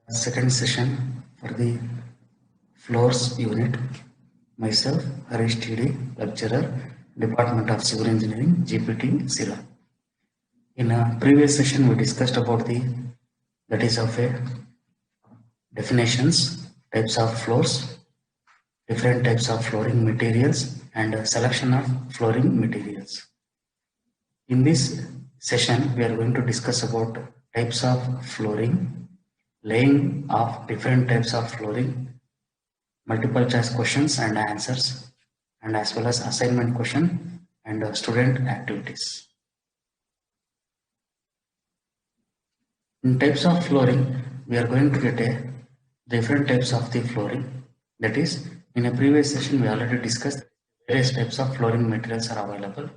Second session for the floors unit. Myself, Harish TD, lecturer, Department of Civil Engineering, GPT, Sira. In a previous session, we discussed about the that is of a definitions, types of floors, different types of flooring materials, and a selection of flooring materials. In this session, we are going to discuss about types of flooring, laying of different types of flooring, multiple choice questions and answers, and as well as assignment question and student activities. In types of flooring, we are going to get a different types of the flooring. That is, in a previous session, we already discussed various types of flooring materials are available.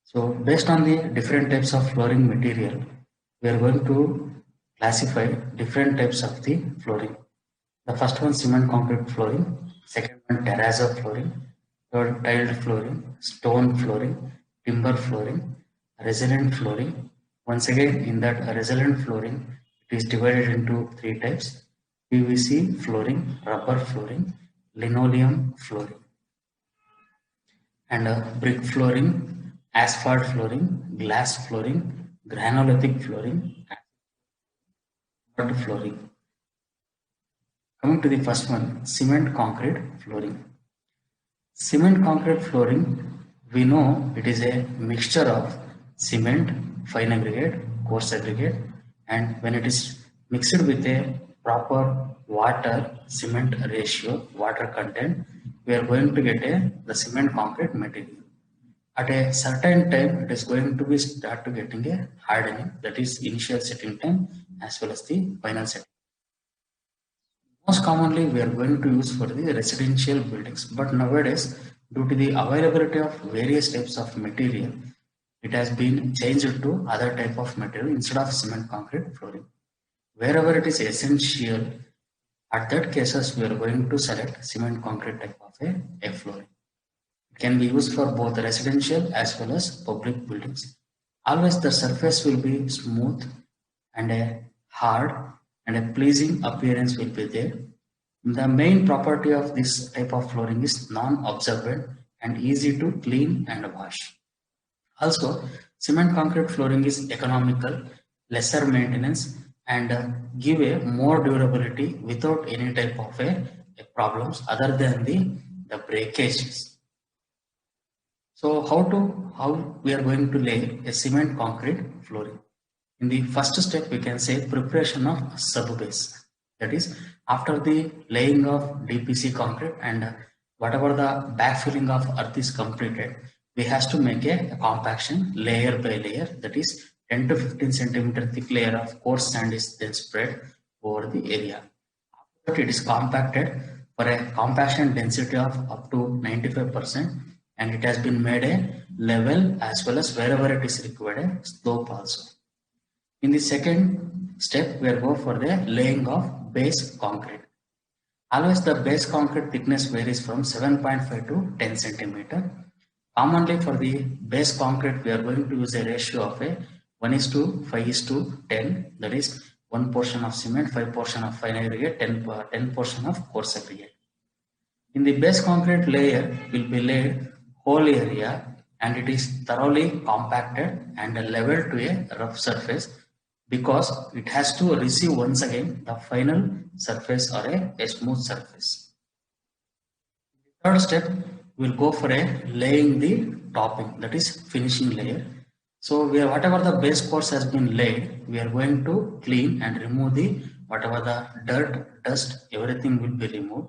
So based on the different types of flooring material, we are going to classify different types of the flooring. The first one cement concrete flooring, second one terrazzo flooring, third tiled flooring, stone flooring, timber flooring, resilient flooring. Once again, in that resilient flooring, it is divided into three types: PVC flooring, rubber flooring, linoleum flooring. And brick flooring, asphalt flooring, glass flooring, granulithic flooring, mud flooring. Coming to the first one, cement concrete flooring. Cement concrete flooring, we know it is a mixture of cement, fine aggregate, coarse aggregate, and when it is mixed with a proper water cement ratio, water content, we are going to get the cement concrete material. At a certain time, it is going to be start to getting a hardening, that is initial setting time as well as the final setting. Most commonly, we are going to use for the residential buildings, but nowadays, due to the availability of various types of material, it has been changed to other type of material instead of cement concrete flooring. Wherever it is essential, at that cases, we are going to select cement concrete type of a flooring. It can be used for both residential as well as public buildings. Always the surface will be smooth and a hard and a pleasing appearance will be there. The main property of this type of flooring is non-absorbent and easy to clean and wash. Also, cement concrete flooring is economical, lesser maintenance, and give a more durability without any type of a problems other than the breakages. So how we are going to lay a cement concrete flooring? In the first step, we can say preparation of sub-base. That is, after the laying of DPC concrete and whatever the backfilling of earth is completed, we has to make a compaction layer by layer. That is 10 to 15 centimeter thick layer of coarse sand is then spread over the area. After that, it is compacted for a compaction density of up to 95%, and it has been made a level as well as wherever it is required a slope also. In the second step, we are going for the laying of base concrete. Always the base concrete thickness varies from 7.5 to 10 centimeter. Commonly for the base concrete, we are going to use a ratio of a 1:5:10. That is 1 portion of cement, 5 portion of fine aggregate, 10 portion of coarse aggregate. In the base concrete layer will be laid whole area and it is thoroughly compacted and leveled to a rough surface, because it has to receive once again the final surface or a smooth surface. The third step, we will go for a laying the topping, that is finishing layer. So whatever the base course has been laid, we are going to clean and remove the whatever the dirt, dust, everything will be removed.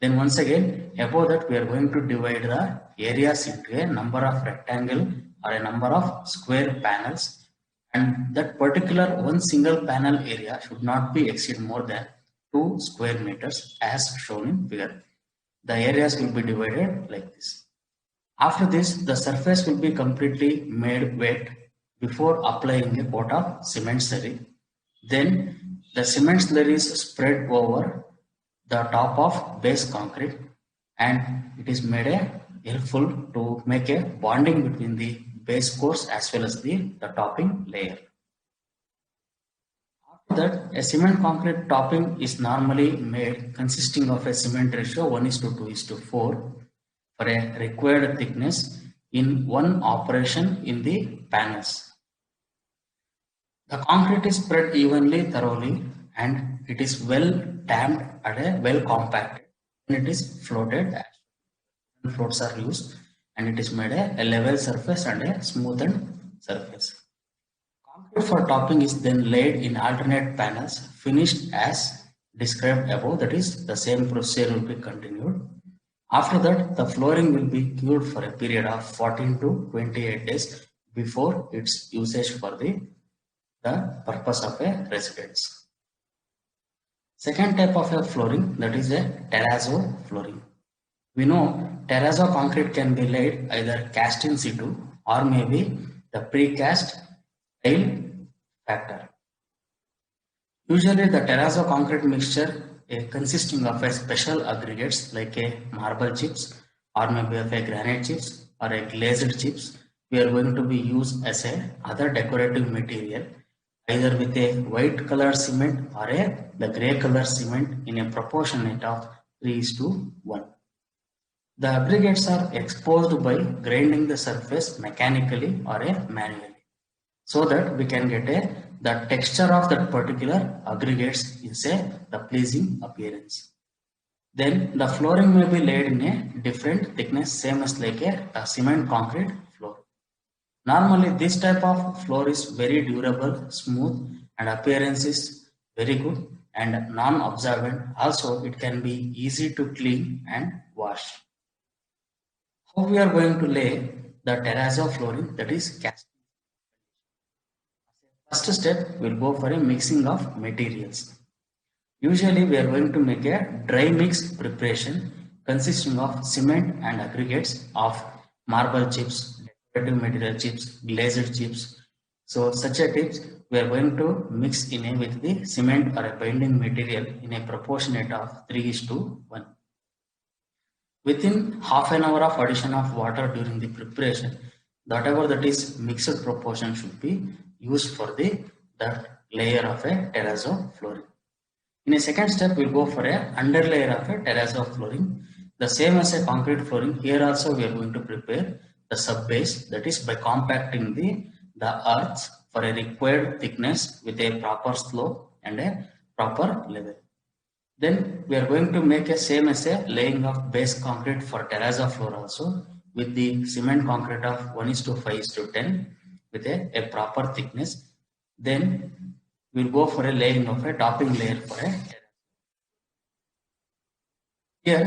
Then once again, above that, we are going to divide the areas into a number of rectangle or a number of square panels. And that particular one single panel area should not be exceed more than 2 square meters as shown in figure. The areas will be divided like this. After this, the surface will be completely made wet before applying a coat of cement slurry. Then the cement slurry is spread over the top of base concrete, and it is made helpful to make a bonding between the base course as well as the topping layer. That a cement concrete topping is normally made consisting of a cement ratio 1:2:4 for a required thickness in one operation in the panels. The concrete is spread evenly, thoroughly, and it is well damped and well compacted. When it is floated, floats are used, and it is made a level surface and a smoothened surface. Concrete for topping is then laid in alternate panels, finished as described above. That is, the same procedure will be continued. After that, the flooring will be cured for a period of 14 to 28 days before its usage for the purpose of a residence. Second type of a flooring, that is a terrazzo flooring. We know terrazzo concrete can be laid either cast in situ or maybe the precast tile factor. Usually the terrazzo concrete mixture consisting of a special aggregates like a marble chips or maybe of a granite chips or a glazed chips. We are going to be used as a other decorative material either with a white color cement or the gray color cement in a proportionate of 3:1. The aggregates are exposed by grinding the surface mechanically or manually, so that we can get the texture of that particular aggregates is the pleasing appearance. Then the flooring may be laid in a different thickness, same as like a cement concrete floor. Normally this type of floor is very durable, smooth, and appearance is very good and non-absorbent. Also it can be easy to clean and wash. How we are going to lay the terrazzo flooring, that is cast. First step, we'll go for a mixing of materials. Usually we are going to make a dry mix preparation consisting of cement and aggregates of marble chips, decorative material chips, glazed chips. So such a tips we are going to mix in with the cement or a binding material in a proportionate of 3:1. Within half an hour of addition of water during the preparation, whatever that is mixed proportion should be used for that layer of a terrazzo flooring. In a second step, we'll go for a underlayer of a terrazzo flooring. The same as a concrete flooring, here also we are going to prepare the sub base, that is by compacting the earth for a required thickness with a proper slope and a proper level. Then we are going to make a same as a laying of base concrete for terrazzo floor also with the cement concrete of 1:5:10 with a proper thickness. Then we'll go for a laying of a topping layer for a terrazzo. Here,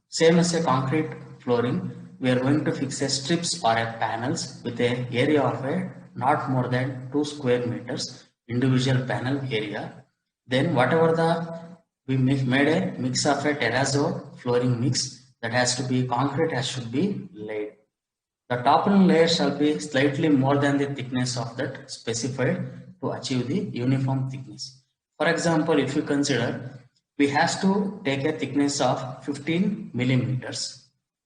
same as a concrete flooring, we are going to fix a strips or a panels with a area of a not more than 2 square meters individual panel area. Then whatever we made a mix of a terrazzo flooring mix, that has to be concrete should be laid. The topping layer shall be slightly more than the thickness of that specified to achieve the uniform thickness. For example, if you consider we have to take a thickness of 15 millimeters,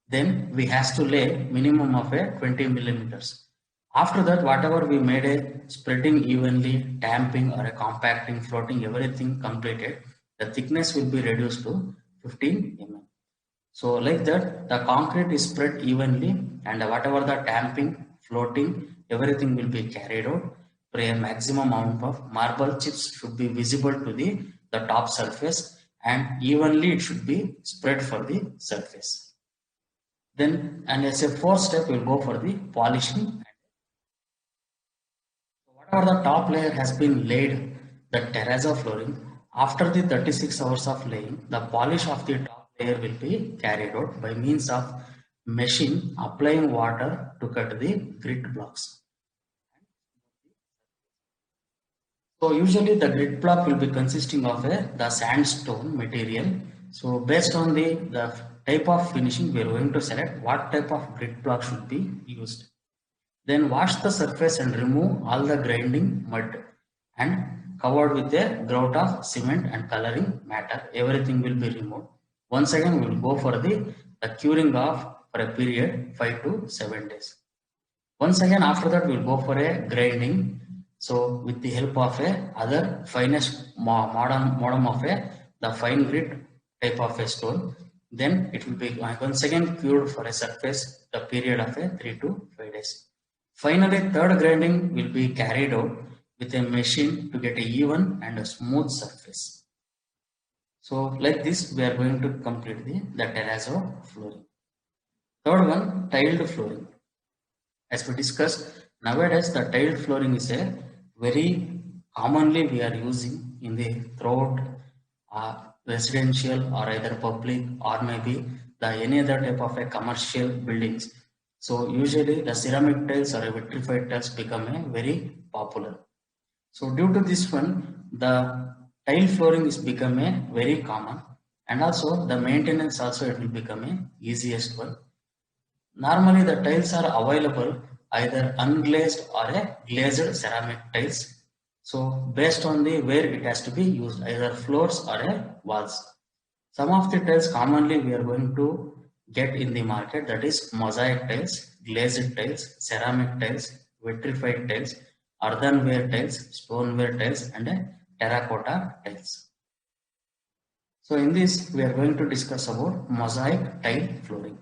then we have to lay minimum of a 20 millimeters. After that, whatever we made a spreading evenly, damping or a compacting, floating, everything completed, the thickness will be reduced to 15 mm. So like that, the concrete is spread evenly and whatever the damping, floating, everything will be carried out. For a maximum amount of marble chips should be visible to the top surface and evenly it should be spread for the surface. Then, and as a fourth step, we'll go for the polishing. Whatever the top layer has been laid, the terrazzo flooring, after the 36 hours of laying, the polish of the top layer will be carried out by means of machine applying water to cut the grit blocks. So usually the grit block will be consisting of the sandstone material. So based on the type of finishing, we are going to select what type of grit block should be used. Then wash the surface and remove all the grinding mud and covered with a grout of cement and coloring matter. Everything will be removed. Once again, we will go for the curing of for a period 5 to 7 days. Once again, after that, we will go for a grinding. So with the help of a other finest modem of the fine grit type of a stone, then it will be once again cured for a surface the period of a 3 to 5 days. Finally, third grinding will be carried out with a machine to get a even and a smooth surface. So like this, we are going to complete the terrazzo flooring. Third one, tiled flooring. As we discussed, nowadays the tiled flooring is a very commonly we are using in the throughout residential or either public or maybe the any other type of a commercial buildings. So usually the ceramic tiles or a vitrified tiles become a very popular. So due to this one, the tile flooring is become a very common, and also the maintenance also it will become a easiest one. Normally the tiles are available either unglazed or a glazed ceramic tiles. So based on the where it has to be used, either floors or a walls. Some of the tiles commonly we are going to get in the market, that is mosaic tiles, glazed tiles, ceramic tiles, vitrified tiles, earthenware tiles, stoneware tiles, and terracotta tiles. So in this we are going to discuss about mosaic tile flooring.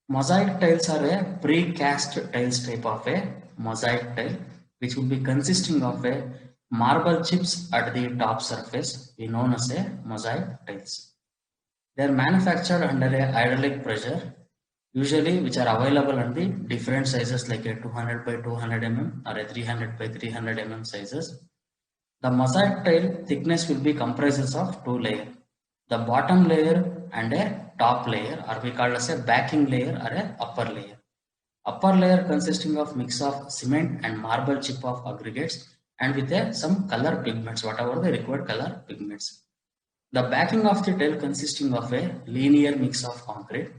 Mosaic tiles are a pre-cast tiles type of a mosaic tile which will be consisting of a marble chips at the top surface, we known as a mosaic tiles. They are manufactured under a hydraulic pressure, usually which are available in the different sizes like a 200 by 200 mm or a 300 by 300 mm sizes. The mosaic tile thickness will be comprises of two layers. The bottom layer and a top layer, or we call as a backing layer or a upper layer. Upper layer consisting of mix of cement and marble chip of aggregates and with some color pigments, whatever the required color pigments. The backing of the tile consisting of a linear mix of concrete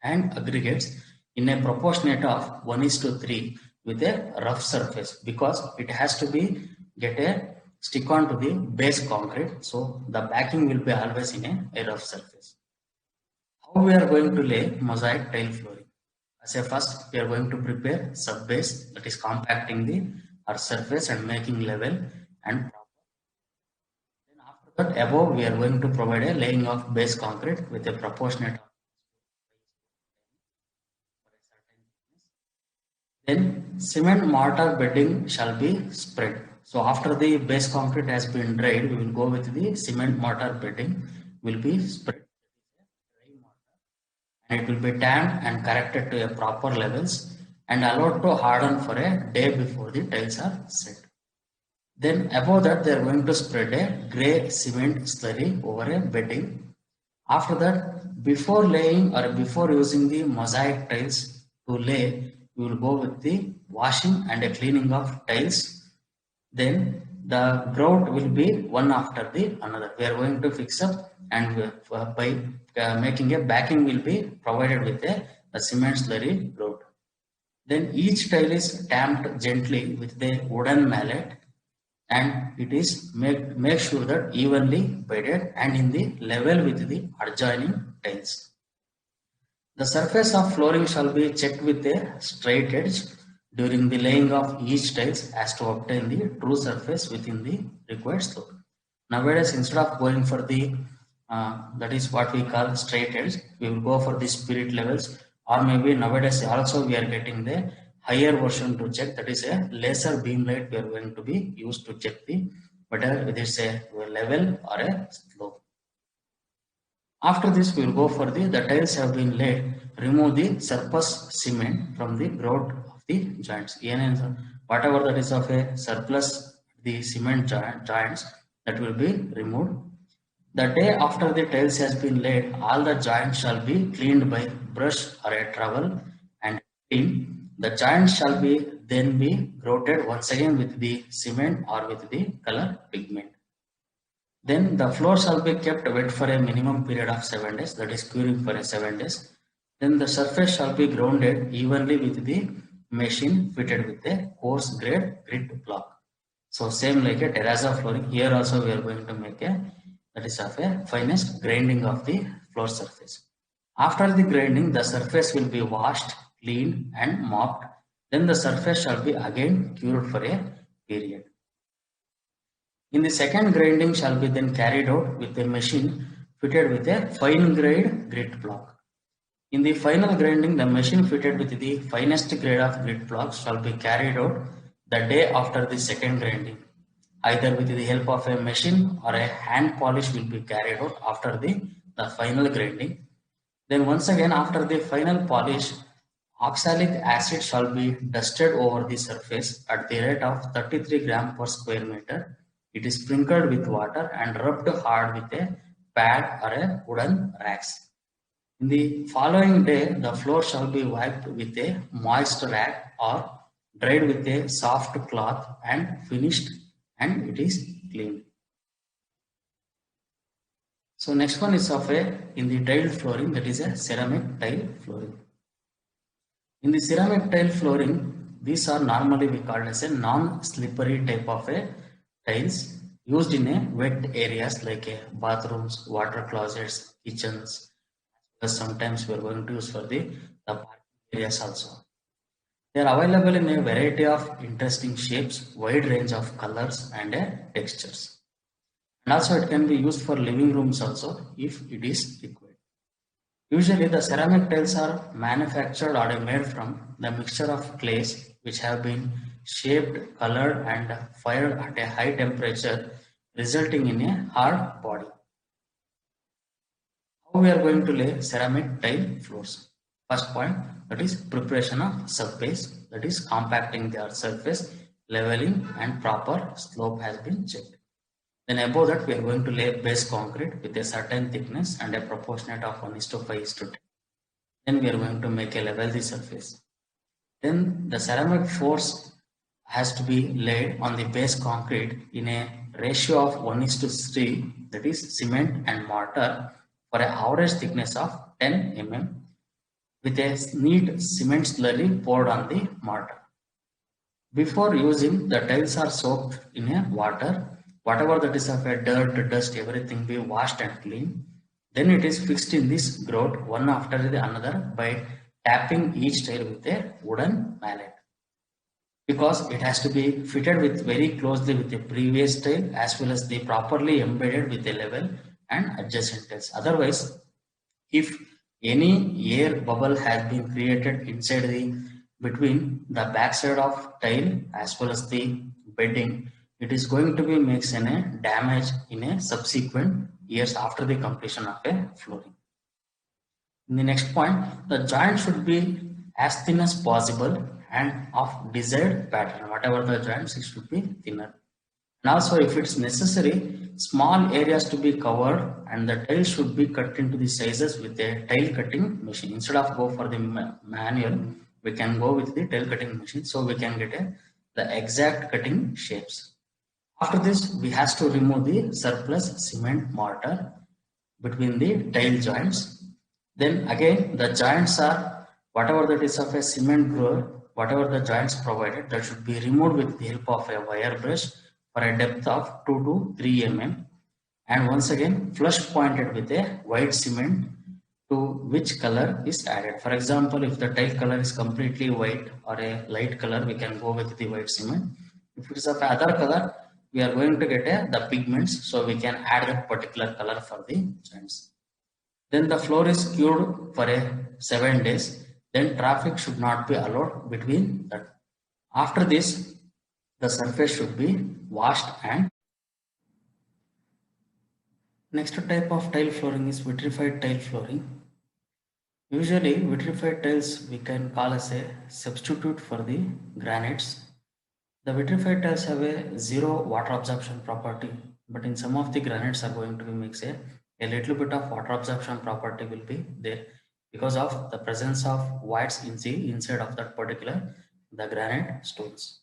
and aggregates in a proportionate of 1:3 with a rough surface, because it has to be get a stick on to the base concrete. So the backing will be always in a rough surface. How we are going to lay mosaic tile flooring? As a first, we are going to prepare sub base, that is compacting the earth surface and making level and proper. Then after that, above we are going to provide a laying of base concrete with a proportionate of then cement mortar bedding shall be spread. So after the base concrete has been dried, we will go with the cement mortar bedding will be spread. And it will be tamped and corrected to a proper levels and allowed to harden for a day before the tiles are set. Then above that they are going to spread a grey cement slurry over a bedding. After that, before laying or before using the mosaic tiles to lay, we will go with the washing and a cleaning of tiles. Then the grout will be one after the another. We are going to fix up, and by making a backing will be provided with a cement slurry grout. Then each tile is tamped gently with the wooden mallet, and it is make sure that evenly bedded and in the level with the adjoining tiles. The surface of flooring shall be checked with a straight edge during the laying of each tiles as to obtain the true surface within the required slope. Nowadays, instead of going for the that is what we call straight edge, we will go for the spirit levels, or maybe nowadays also we are getting the higher version to check, that is a laser beam light we are going to be used to check the whether it is a level or a slope. After this we will go for the tiles have been laid, remove the surplus cement from the grout of the joints. Whatever that is of a surplus the cement joints that will be removed. The day after the tiles has been laid, all the joints shall be cleaned by brush or a trowel and cleaned. The joints shall be then be grouted once again with the cement or with the color pigment. Then the floor shall be kept wet for a minimum period of 7 days, that is curing for 7 days. Then the surface shall be grounded evenly with the machine fitted with a coarse grade grit block. So same like a terrazzo flooring, here also we are going to make a that is of a finest grinding of the floor surface. After the grinding, the surface will be washed, cleaned and mopped. Then the surface shall be again cured for a period. In the second grinding shall be then carried out with a machine fitted with a fine grade grit block. In the final grinding, the machine fitted with the finest grade of grit blocks shall be carried out the day after the second grinding. Either with the help of a machine or a hand polish will be carried out after the final grinding. Then once again after the final polish, oxalic acid shall be dusted over the surface at the rate of 33 gram per square meter. It is sprinkled with water and rubbed hard with a pad or a wooden racks. In the following day, the floor shall be wiped with a moist rag or dried with a soft cloth and finished, and it is cleaned. So next one is in the tiled flooring, that is a ceramic tile flooring. In the ceramic tile flooring, these are normally we call as a non-slippery type of a tiles used in a wet areas like bathrooms, water closets, kitchens. Sometimes we are going to use for the parking areas also. They are available in a variety of interesting shapes, wide range of colors and textures. And also it can be used for living rooms also if it is required. Usually the ceramic tiles are manufactured or made from the mixture of clays which have been shaped, colored and fired at a high temperature, resulting in a hard body. How we are going to lay ceramic tile floors? First point, that is preparation of subbase, that is compacting the earth surface, leveling and proper slope has been checked. Then above that we are going to lay base concrete with a certain thickness and a proportionate of 1:5:10. Then we are going to make a level the surface. Then the ceramic force has to be laid on the base concrete in a ratio of 1:3, that is cement and mortar, for an average thickness of 10 mm with a neat cement slurry poured on the mortar. Before using, the tiles are soaked in a water. Whatever that is of a dirt, dust, everything be washed and cleaned. Then it is fixed in this grout one after the another by tapping each tile with a wooden mallet. Because it has to be fitted with very closely with the previous tile as well as the properly embedded with the level and adjacent tiles. Otherwise, if any air bubble has been created inside the between the backside of tile as well as the bedding, it is going to be makes a damage in a subsequent years after the completion of a flooring. In the next point, the joint should be as thin as possible and of desired pattern. Whatever the joints, it should be thinner. And also if it's necessary, small areas to be covered and the tile should be cut into the sizes with a tile cutting machine. Instead of go for the manual, we can go with the tile cutting machine, so we can get the exact cutting shapes. After this, we has to remove the surplus cement mortar between the tile joints. Then again the joints are whatever that is of a cement grower, whatever the joints provided, that should be removed with the help of a wire brush for a depth of 2 to 3 mm, and once again flush pointed with a white cement to which color is added. For example, if the tile color is completely white or a light color, we can go with the white cement. If it is of other color, we are going to get the pigments, so we can add that particular color for the joints. Then the floor is cured for 7 days. Then traffic should not be allowed between that. After this, the surface should be washed. And next type of tile flooring is vitrified tile flooring. Usually vitrified tiles we can call as a substitute for the granites. The vitrified tiles have a zero water absorption property, but in some of the granites are going to be mix a little bit of water absorption property will be there because of the presence of voids in the inside of that particular the granite stones.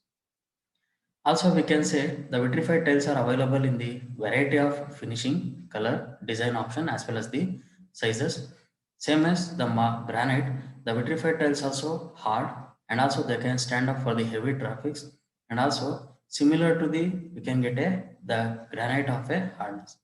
Also we can say the vitrified tiles are available in the variety of finishing, color, design option as well as the sizes. Same as the granite, the vitrified tiles also hard and also they can stand up for the heavy traffics, and also similar to the we can get the granite of a hardness.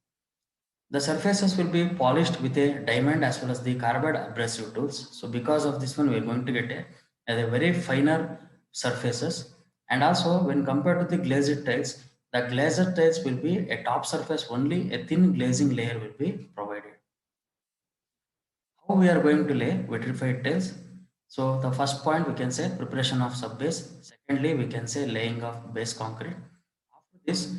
The surfaces will be polished with a diamond as well as the carbide abrasive tools. So because of this one, we are going to get a very finer surfaces. And also when compared to the glazed tiles, the glazed tiles will be a top surface only, a thin glazing layer will be provided. How we are going to lay vitrified tiles? So the first point we can say preparation of subbase. Secondly, we can say laying of base concrete. After this,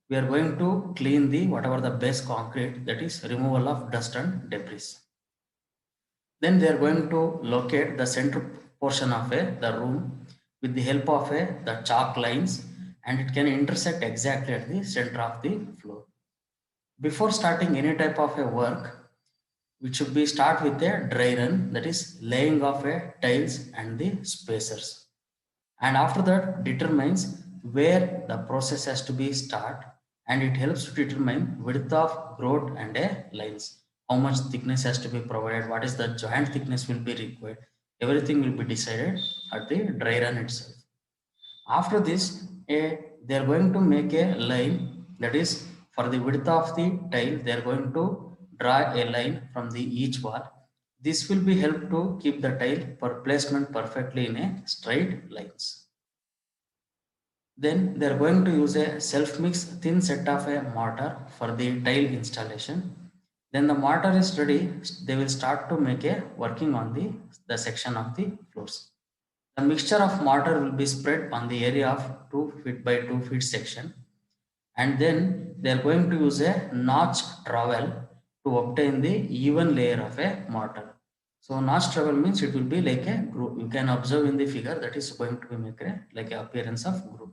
we are going to clean the whatever the base concrete, that is removal of dust and debris. Then they are going to locate the center portion of the room with the help of the chalk lines, and it can intersect exactly at the center of the floor. Before starting any type of a work, we should be start with a dry run, that is laying of a tiles and the spacers. And after that determines where the process has to be start, and it helps to determine width of grout and a lines, how much thickness has to be provided, what is the joint thickness will be required, everything will be decided at the dry run itself. After this, they are going to make a line, that is for the width of the tile they are going to draw a line from the each wall. This will be help to keep the tile per placement perfectly in a straight lines. Then they are going to use a self-mix thin set of a mortar for the tile installation. Then the mortar is ready, they will start to make a working on the section of the floors. The mixture of mortar will be spread on the area of 2 feet by 2 feet section, and then they are going to use a notch trowel to obtain the even layer of a mortar. So notch trowel means it will be like a groove. You can observe in the figure that is going to be make a, like a appearance of groove.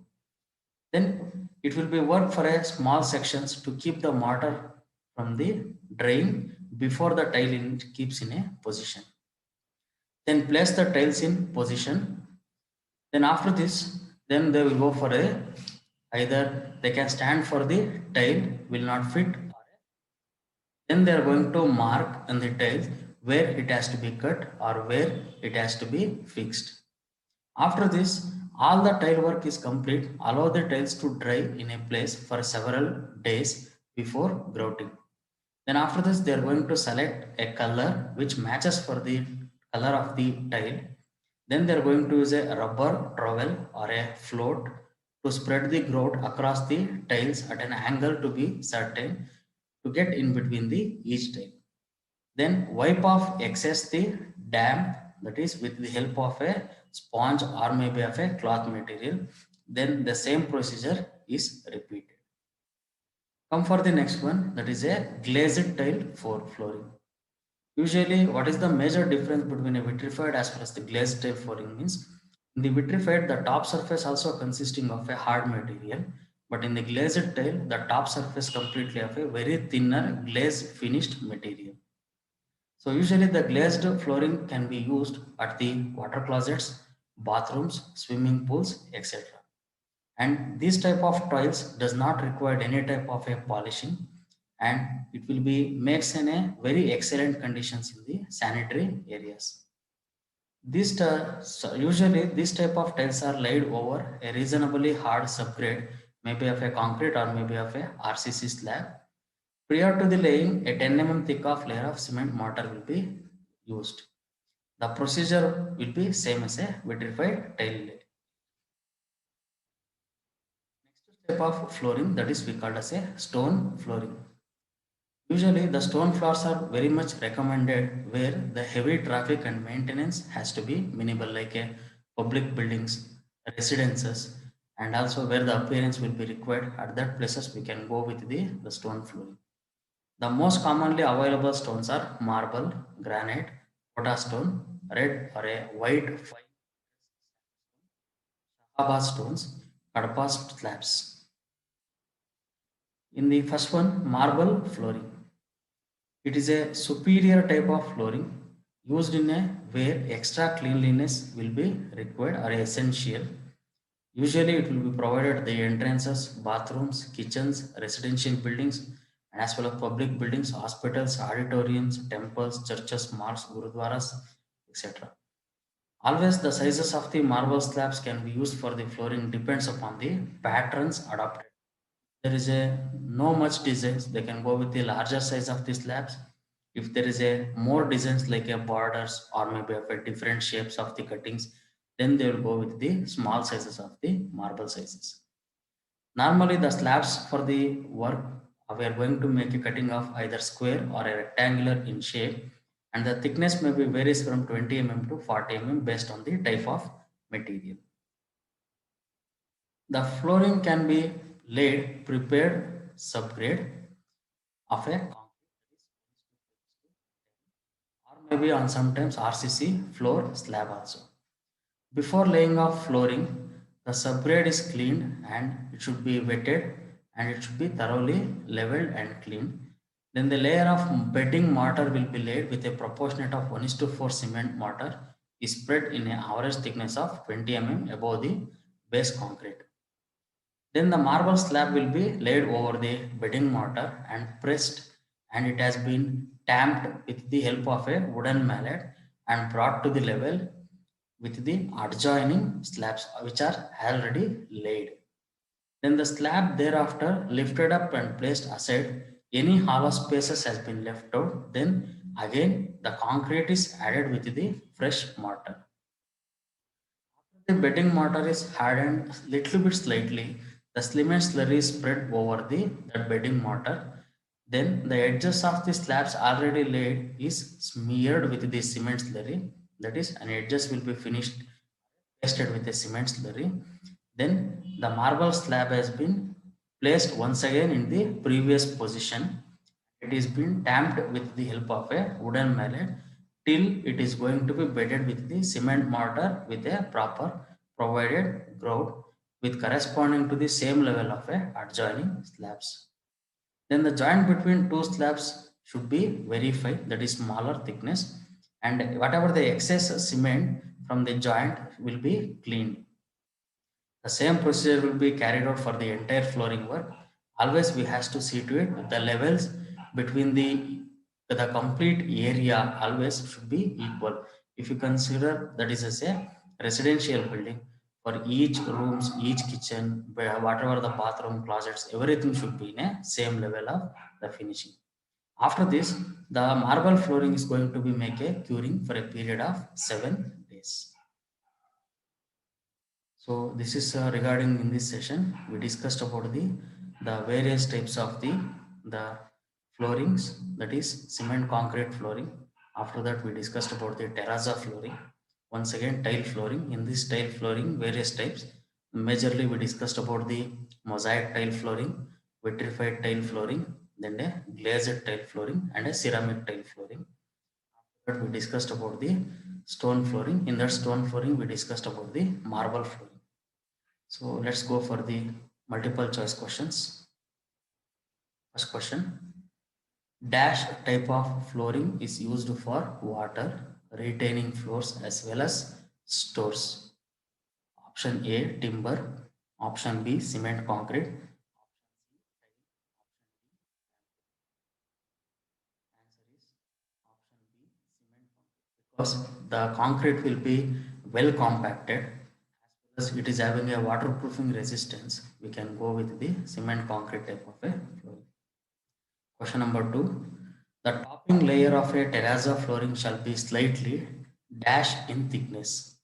Then it will be work for a small sections to keep the mortar from the drain before the tile keeps in a position. Then place the tiles in position. Then after this, then they will go for a, either they can stand for the tile will not fit, then they are going to mark on the tile where it has to be cut or where it has to be fixed. After this, all the tile work is complete. Allow the tiles to dry in a place for several days before grouting. Then after this, they are going to select a color which matches for the color of the tile. Then they are going to use a rubber trowel or a float to spread the grout across the tiles at an angle to be certain to get in between the each tile. Then wipe off excess the damp, that is with the help of a sponge or maybe of a cloth material. Then the same procedure is repeated. Come for the next one, that is a glazed tile for flooring. Usually, what is the major difference between a vitrified as well as the glazed tile flooring means? In the vitrified, the top surface also consisting of a hard material, but in the glazed tile, the top surface completely of a very thinner glaze finished material. So usually the glazed flooring can be used at the water closets, bathrooms, swimming pools, etc. And this type of tiles does not require any type of a polishing, and it will be makes in a very excellent conditions in the sanitary areas. Usually this type of tiles are laid over a reasonably hard subgrade, maybe of a concrete or maybe of a RCC slab. Prior to the laying, a 10 thick of layer of cement mortar will be used. The procedure will be same as a vitrified tile lay. Next step of flooring, that is we called as a stone flooring. Usually the stone floors are very much recommended where the heavy traffic and maintenance has to be minimal, like a public buildings, residences, and also where the appearance will be required. At that places we can go with the stone flooring. The most commonly available stones are marble, granite, potash stone, red or a white fine Shahaba stones, Kadapa slabs. In the first one, marble flooring. It is a superior type of flooring used in a where extra cleanliness will be required or essential. Usually, it will be provided at the entrances, bathrooms, kitchens, residential buildings, and as well as public buildings, hospitals, auditoriums, temples, churches, mosques, gurudwaras, etc. Always the sizes of the marble slabs can be used for the flooring depends upon the patterns adopted. There is a no much designs, they can go with the larger size of the slabs. If there is a more designs like a borders or maybe of a different shapes of the cuttings, then they will go with the small sizes of the marble sizes. Normally the slabs for the work, we are going to make a cutting of either square or a rectangular in shape, and the thickness may be varies from 20 mm to 40 mm based on the type of material. The flooring can be laid prepared subgrade of a concrete, or maybe on sometimes RCC floor slab also. Before laying off flooring, the subgrade is cleaned and it should be wetted and it should be thoroughly leveled and cleaned. Then the layer of bedding mortar will be laid with a proportionate of 1:4 cement mortar is spread in an average thickness of 20 mm above the base concrete. Then the marble slab will be laid over the bedding mortar and pressed, and it has been tamped with the help of a wooden mallet and brought to the level with the adjoining slabs which are already laid. Then the slab thereafter lifted up and placed aside. Any hollow spaces has been left out. Then again the concrete is added with the fresh mortar. The bedding mortar is hardened little bit slightly. The cement slurry is spread over that bedding mortar. Then the edges of the slabs already laid is smeared with the cement slurry. That is, an edges will be finished pasted with a cement slurry. Then the marble slab has been placed once again in the previous position. It is been damped with the help of a wooden mallet till it is going to be bedded with the cement mortar with a proper provided grout with corresponding to the same level of a adjoining slabs. Then the joint between two slabs should be verified, that is smaller thickness, and whatever the excess cement from the joint will be cleaned. The same procedure will be carried out for the entire flooring work. Always we has to see to it the levels between the complete area always should be equal. If you consider that is as a residential building, for each rooms, each kitchen, whatever the bathroom, closets, everything should be in a same level of the finishing. After this, the marble flooring is going to be make a curing for a period of 7 days. So this is regarding in this session we discussed about the various types of the floorings, that is cement concrete flooring. After that we discussed about the terrazza flooring. Once again tile flooring. In this tile flooring various types. Majorly we discussed about the mosaic tile flooring, vitrified tile flooring, then a glazed tile flooring and a ceramic tile flooring. But we discussed about the stone flooring. In that stone flooring we discussed about the marble flooring. So let's go for the multiple choice questions. First question. Dash type of flooring is used for water retaining floors as well as stores. Option A timber, option B cement concrete. Answer is option B cement concrete, because the concrete will be well compacted as well as it is having a waterproofing resistance. We can go with the cement concrete type of a flooring. Question number 2. The topping layer of a terrazza flooring shall be slightly dash in thickness.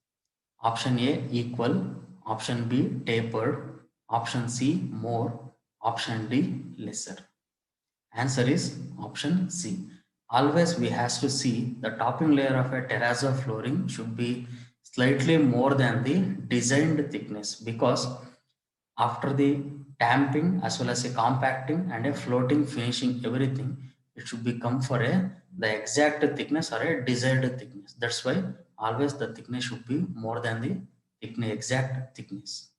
Option A equal, option B tapered, option C more, option D lesser. Answer is option C. Always we has to see the topping layer of a terrazza flooring should be slightly more than the designed thickness, because after the damping as well as a compacting and a floating finishing everything, it should become for the exact thickness or a desired thickness. That's why always the thickness should be more than the exact thickness.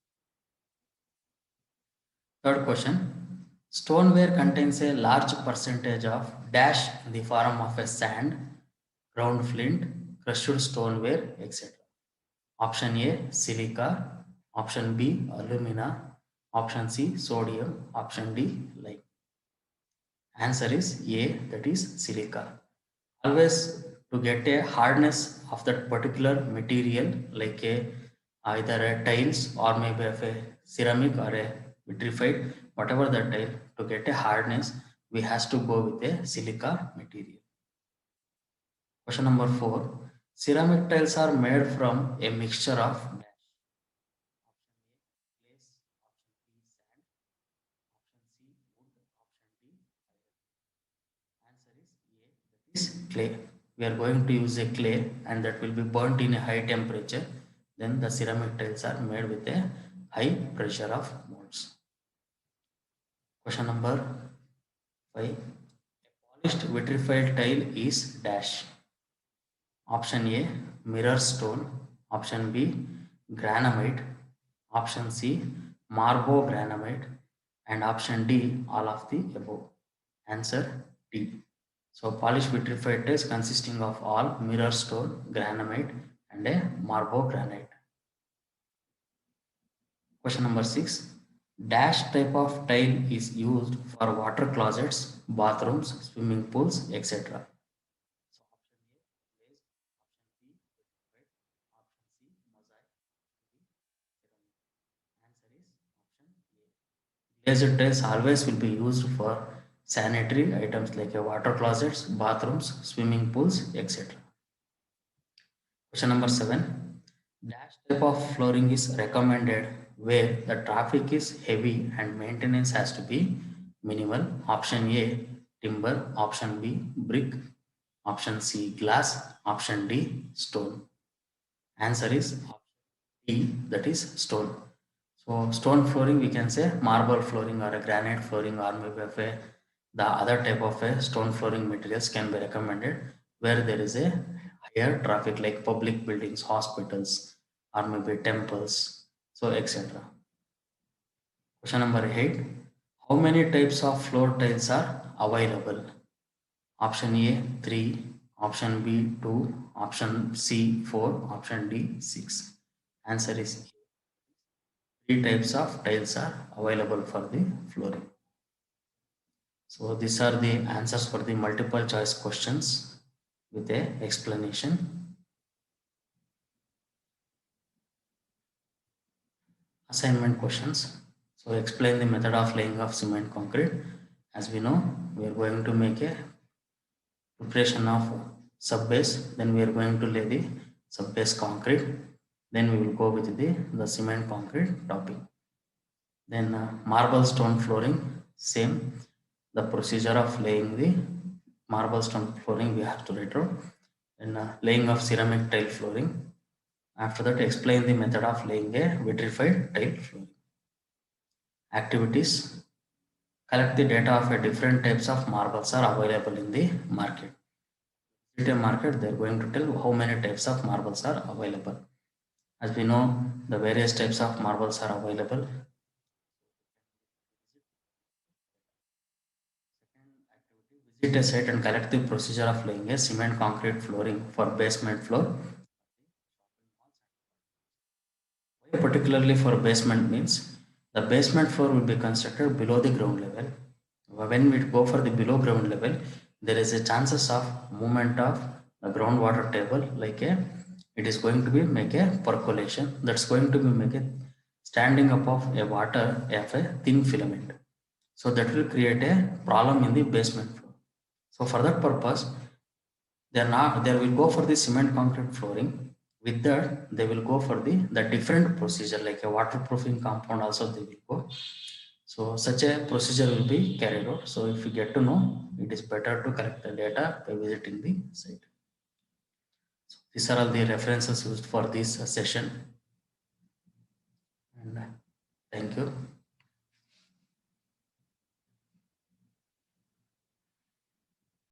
Third question. Stoneware contains a large percentage of dash in the form of a sand, ground flint, crushed stoneware, etc. Option A silica, option B alumina, option C sodium, option D lime. Answer is A, that is silica. Always to get a hardness of that particular material, like either a tiles or maybe of a ceramic or a vitrified, whatever the tile, to get a hardness we has to go with a silica material. Question number 4. Ceramic tiles are made from a mixture of dash. Option A, clay. We are going to use a clay and that will be burnt in a high temperature. Then the ceramic tiles are made with a high pressure of molds. Question number 5. Polished vitrified tile is dash. Option A, mirror stone. Option B, granite. Option C, marble granite. And option D, all of the above. Answer D. So polished vitrified tiles consisting of all mirror stone, granite and a marble granite. Question number 6. Dash type of tile is used for water closets, bathrooms, swimming pools, etc. Glazed tiles always will be used for sanitary items like water closets, bathrooms, swimming pools, etc. Question number 7. Dash type of flooring is recommended where the traffic is heavy and maintenance has to be minimal. Option A, timber. Option B, brick. Option C, glass. Option D, stone. Answer is D, that is stone. So stone flooring we can say marble flooring or a granite flooring or maybe the other type of a stone flooring materials can be recommended where there is a higher traffic like public buildings, hospitals or maybe temples, so etc. Question number 8. How many types of floor tiles are available? Option A 3, option B 2, option C 4, option D 6. Answer is 3 types of tiles are available for the flooring. So these are the answers for the multiple choice questions with a explanation. Assignment questions. So explain the method of laying of cement concrete. As we know, we are going to make a preparation of sub base. Then we are going to lay the sub base concrete. Then we will go with the cement concrete topping. Then marble stone flooring, same. The procedure of laying the marble stone flooring we have to write out. Then laying of ceramic tile flooring. After that, explain the method of laying a vitrified tile flooring. Activities. Collect the data of a different types of marbles are available in the market. In a market, they are going to tell how many types of marbles are available. As we know, the various types of marbles are available. Visit a site and collect the procedure of laying a cement concrete flooring for basement floor. Why particularly for basement means the basement floor will be constructed below the ground level. When we go for the below ground level, there is a chances of movement of the groundwater table like a it is going to be make a percolation that's going to be make a standing up of a water of a thin filament. So that will create a problem in the basement floor. So for that purpose, they will go for the cement concrete flooring. With that, they will go for the different procedure like a waterproofing compound also they will go. So such a procedure will be carried out. So if you get to know, it is better to collect the data by visiting the site. So these are all the references used for this session. And thank you.